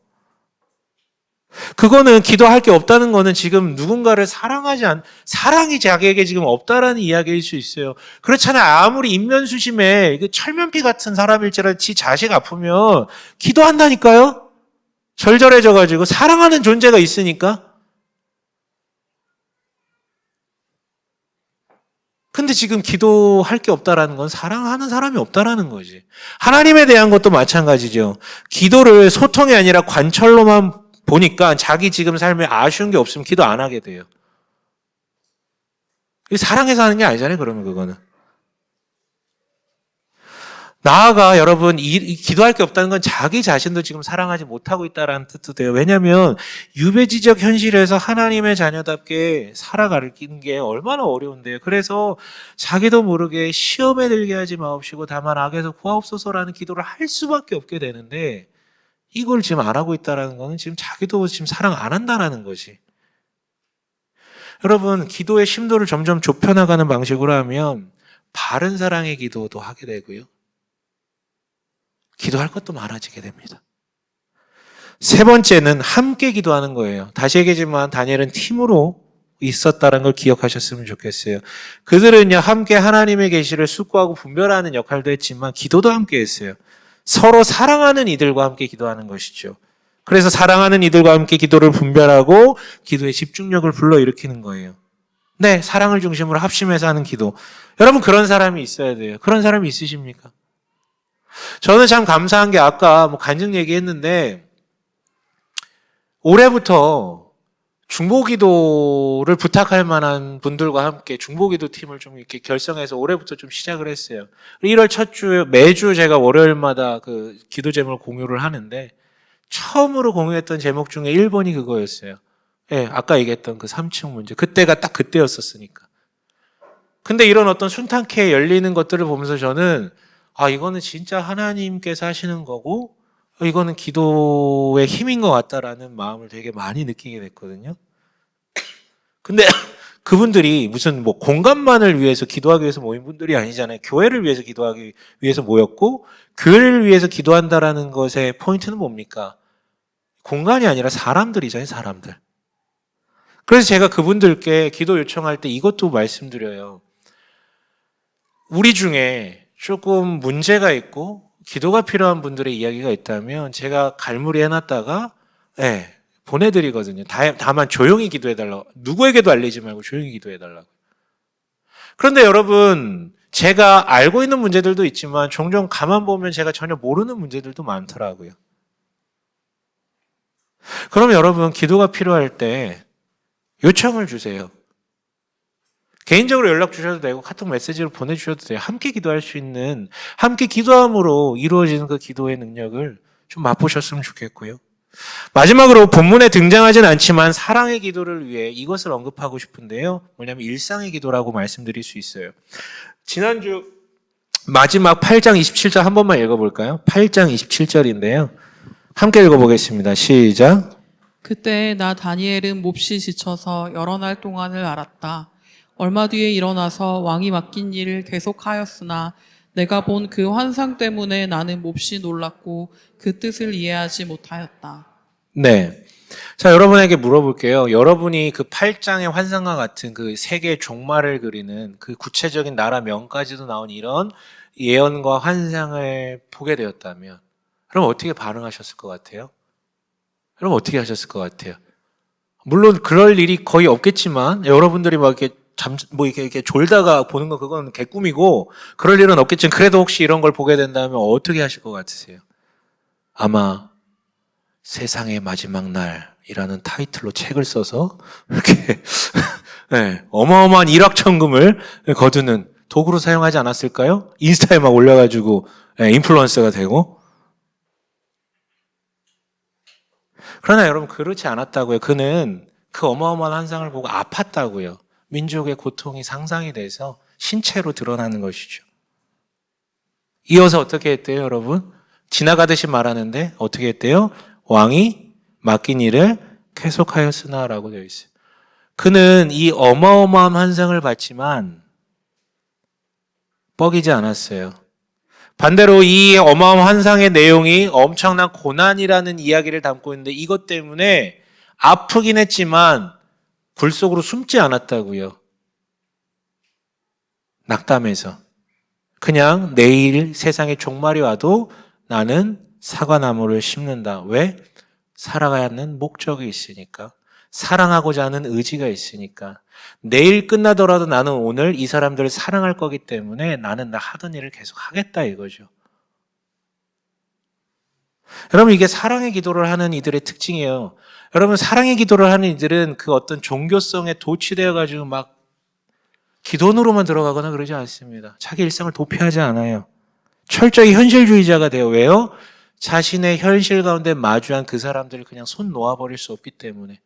그거는 기도할 게 없다는 거는 지금 누군가를 사랑이 자기에게 지금 없다라는 이야기일 수 있어요. 그렇잖아요. 아무리 인면수심에 철면피 같은 사람일지라도 지 자식 아프면 기도한다니까요. 절절해져가지고 사랑하는 존재가 있으니까. 근데 지금 기도할 게 없다라는 건 사랑하는 사람이 없다라는 거지. 하나님에 대한 것도 마찬가지죠. 기도를 소통이 아니라 관철로만 보니까 자기 지금 삶에 아쉬운 게 없으면 기도 안 하게 돼요. 사랑해서 하는 게 아니잖아요, 그러면 그거는. 나아가 여러분 이 기도할 게 없다는 건 자기 자신도 지금 사랑하지 못하고 있다라는 뜻도 돼요. 왜냐하면 유배지적 현실에서 하나님의 자녀답게 살아가는 게 얼마나 어려운데요. 그래서 자기도 모르게 시험에 들게 하지 마옵시고 다만 악에서 구하옵소서라는 기도를 할 수밖에 없게 되는데 이걸 지금 안 하고 있다는 거는 지금 자기도 지금 사랑 안 한다라는 거지. 여러분 기도의 심도를 점점 좁혀나가는 방식으로 하면 바른 사랑의 기도도 하게 되고요. 기도할 것도 많아지게 됩니다. 세 번째는 함께 기도하는 거예요. 다시 얘기하지만 다니엘은 팀으로 있었다는 걸 기억하셨으면 좋겠어요. 그들은요 함께 하나님의 계시를 숙고하고 분별하는 역할도 했지만 기도도 함께 했어요. 서로 사랑하는 이들과 함께 기도하는 것이죠. 그래서 사랑하는 이들과 함께 기도를 분별하고 기도의 집중력을 불러일으키는 거예요. 네, 사랑을 중심으로 합심해서 하는 기도. 여러분 그런 사람이 있어야 돼요. 그런 사람이 있으십니까? 저는 참 감사한 게 아까 간증 얘기했는데 올해부터 중보기도를 부탁할 만한 분들과 함께 중보기도 팀을 좀 이렇게 결성해서 올해부터 좀 시작을 했어요. 1월 첫 주 매주 제가 월요일마다 그 기도 제목을 공유를 하는데 처음으로 공유했던 제목 중에 1번이 그거였어요. 예, 아까 얘기했던 그 3층 문제. 그때가 딱 그때였었으니까. 근데 이런 어떤 순탄케 열리는 것들을 보면서 저는 이거는 진짜 하나님께서 하시는 거고 이거는 기도의 힘인 것 같다라는 마음을 되게 많이 느끼게 됐거든요. 근데 그분들이 무슨 공간만을 위해서 기도하기 위해서 모인 분들이 아니잖아요. 교회를 위해서 기도하기 위해서 모였고 교회를 위해서 기도한다라는 것의 포인트는 뭡니까? 공간이 아니라 사람들이잖아요, 사람들. 그래서 제가 그분들께 기도 요청할 때 이것도 말씀드려요. 우리 중에 조금 문제가 있고 기도가 필요한 분들의 이야기가 있다면 제가 갈무리 해놨다가 보내드리거든요. 다만 조용히 기도해달라고. 누구에게도 알리지 말고 조용히 기도해달라고. 그런데 여러분 제가 알고 있는 문제들도 있지만 종종 가만 보면 제가 전혀 모르는 문제들도 많더라고요. 그럼 여러분 기도가 필요할 때 요청을 주세요. 개인적으로 연락 주셔도 되고 카톡 메시지로 보내주셔도 돼요. 함께 기도할 수 있는 함께 기도함으로 이루어지는 그 기도의 능력을 좀 맛보셨으면 좋겠고요. 마지막으로 본문에 등장하진 않지만 사랑의 기도를 위해 이것을 언급하고 싶은데요. 뭐냐면 일상의 기도라고 말씀드릴 수 있어요. 지난주 마지막 8장 27절 한 번만 읽어볼까요? 8장 27절인데요. 함께 읽어보겠습니다. 시작. 그때 나 다니엘은 몹시 지쳐서 여러 날 동안을 앓았다. 얼마 뒤에 일어나서 왕이 맡긴 일을 계속하였으나 내가 본 그 환상 때문에 나는 몹시 놀랐고 그 뜻을 이해하지 못하였다. 네. 자, 여러분에게 물어볼게요. 여러분이 그 8장의 환상과 같은 그 세계 종말을 그리는 그 구체적인 나라 명까지도 나온 이런 예언과 환상을 보게 되었다면 그럼 어떻게 반응하셨을 것 같아요? 그럼 어떻게 하셨을 것 같아요? 물론 그럴 일이 거의 없겠지만 여러분들이 이렇게 졸다가 보는 거 그건 개꿈이고 그럴 일은 없겠지만 그래도 혹시 이런 걸 보게 된다면 어떻게 하실 것 같으세요? 아마 세상의 마지막 날이라는 타이틀로 책을 써서 이렇게 어마어마한 일확천금을 거두는 도구로 사용하지 않았을까요? 인스타에 막 올려가지고 인플루언서가 되고. 그러나 여러분 그렇지 않았다고요. 그는 그 어마어마한 환상을 보고 아팠다고요. 민족의 고통이 상상이 돼서 신체로 드러나는 것이죠. 이어서 어떻게 했대요, 여러분? 지나가듯이 말하는데 어떻게 했대요? 왕이 맡긴 일을 계속하였으나라고 되어 있어요. 그는 이 어마어마한 환상을 봤지만 뻐기지 않았어요. 반대로 이 어마어마한 환상의 내용이 엄청난 고난이라는 이야기를 담고 있는데 이것 때문에 아프긴 했지만 굴 속으로 숨지 않았다고요. 낙담해서. 그냥 내일 세상에 종말이 와도 나는 사과나무를 심는다. 왜? 살아가야 하는 목적이 있으니까. 사랑하고자 하는 의지가 있으니까. 내일 끝나더라도 나는 오늘 이 사람들을 사랑할 거기 때문에 나는 나 하던 일을 계속 하겠다 이거죠. 여러분, 이게 사랑의 기도를 하는 이들의 특징이에요. 여러분, 사랑의 기도를 하는 이들은 그 어떤 종교성에 도취되어 가지고 막 기도원으로만 들어가거나 그러지 않습니다. 자기 일상을 도피하지 않아요. 철저히 현실주의자가 돼요. 왜요? 자신의 현실 가운데 마주한 그 사람들을 그냥 손 놓아버릴 수 없기 때문에.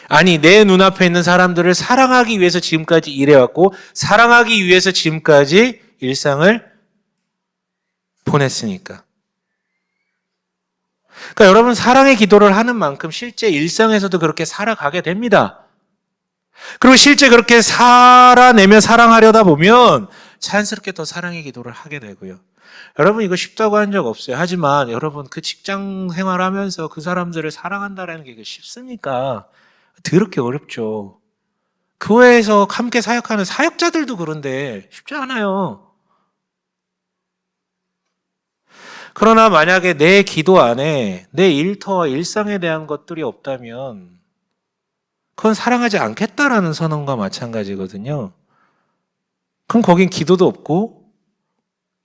아니, 내 눈앞에 있는 사람들을 사랑하기 위해서 지금까지 일해왔고 사랑하기 위해서 지금까지 일상을 보냈으니까. 그러니까 여러분, 사랑의 기도를 하는 만큼 실제 일상에서도 그렇게 살아가게 됩니다. 그리고 실제 그렇게 살아내며 사랑하려다 보면 자연스럽게 더 사랑의 기도를 하게 되고요. 여러분, 이거 쉽다고 한 적 없어요. 하지만 여러분, 그 직장 생활하면서 그 사람들을 사랑한다는 게 쉽습니까? 더럽게 어렵죠. 교회에서 함께 사역하는 사역자들도 그런데 쉽지 않아요. 그러나 만약에 내 기도 안에 내 일터와 일상에 대한 것들이 없다면 그건 사랑하지 않겠다라는 선언과 마찬가지거든요. 그럼 거긴 기도도 없고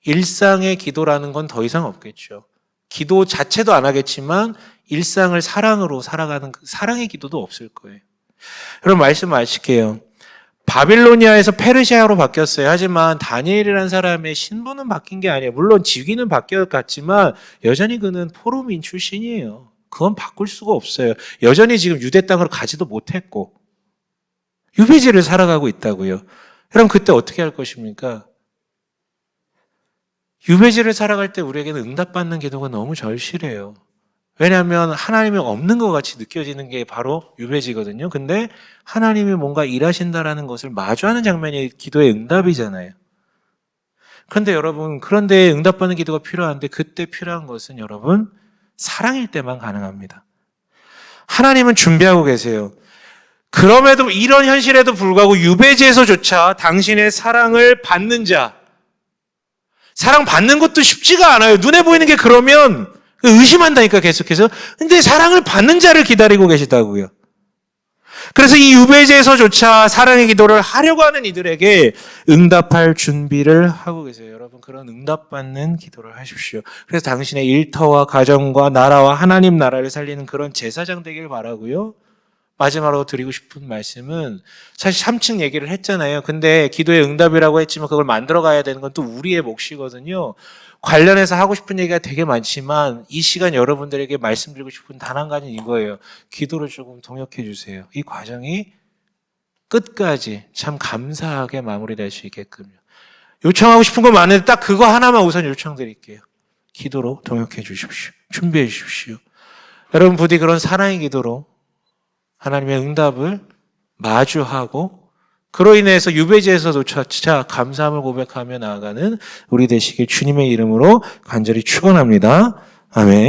일상의 기도라는 건 더 이상 없겠죠. 기도 자체도 안 하겠지만 일상을 사랑으로 살아가는 그 사랑의 기도도 없을 거예요. 여러분, 말씀 마실게요. 바빌로니아에서 페르시아로 바뀌었어요. 하지만 다니엘이라는 사람의 신분은 바뀐 게 아니에요. 물론 직위는 바뀌었지만 여전히 그는 포로민 출신이에요. 그건 바꿀 수가 없어요. 여전히 지금 유대 땅으로 가지도 못했고 유배지를 살아가고 있다고요. 여러분, 그때 어떻게 할 것입니까? 유배지를 살아갈 때 우리에게는 응답받는 기도가 너무 절실해요. 왜냐하면 하나님이 없는 것 같이 느껴지는 게 바로 유배지거든요. 근데 하나님이 뭔가 일하신다라는 것을 마주하는 장면이 기도의 응답이잖아요. 그런데 여러분, 그런데 응답받는 기도가 필요한데 그때 필요한 것은 여러분, 사랑일 때만 가능합니다. 하나님은 준비하고 계세요. 그럼에도 이런 현실에도 불구하고 유배지에서조차 당신의 사랑을 받는 자, 사랑 받는 것도 쉽지가 않아요. 눈에 보이는 게 그러면 의심한다니까 계속해서. 근데 사랑을 받는 자를 기다리고 계시다고요. 그래서 이 유배지에서조차 사랑의 기도를 하려고 하는 이들에게 응답할 준비를 하고 계세요. 여러분, 그런 응답받는 기도를 하십시오. 그래서 당신의 일터와 가정과 나라와 하나님 나라를 살리는 그런 제사장 되길 바라고요. 마지막으로 드리고 싶은 말씀은 사실 3층 얘기를 했잖아요. 근데 기도의 응답이라고 했지만 그걸 만들어 가야 되는 건 또 우리의 몫이거든요. 관련해서 하고 싶은 얘기가 되게 많지만 이 시간 여러분들에게 말씀드리고 싶은 단 한 가지는 이거예요. 기도를 조금 동역해 주세요. 이 과정이 끝까지 참 감사하게 마무리될 수 있게끔요. 요청하고 싶은 거 많은데 딱 그거 하나만 우선 요청드릴게요. 기도로 동역해 주십시오. 준비해 주십시오. 여러분, 부디 그런 사랑의 기도로 하나님의 응답을 마주하고 그로 인해서 유배지에서조차 감사함을 고백하며 나아가는 우리 되시길 주님의 이름으로 간절히 축원합니다. 아멘.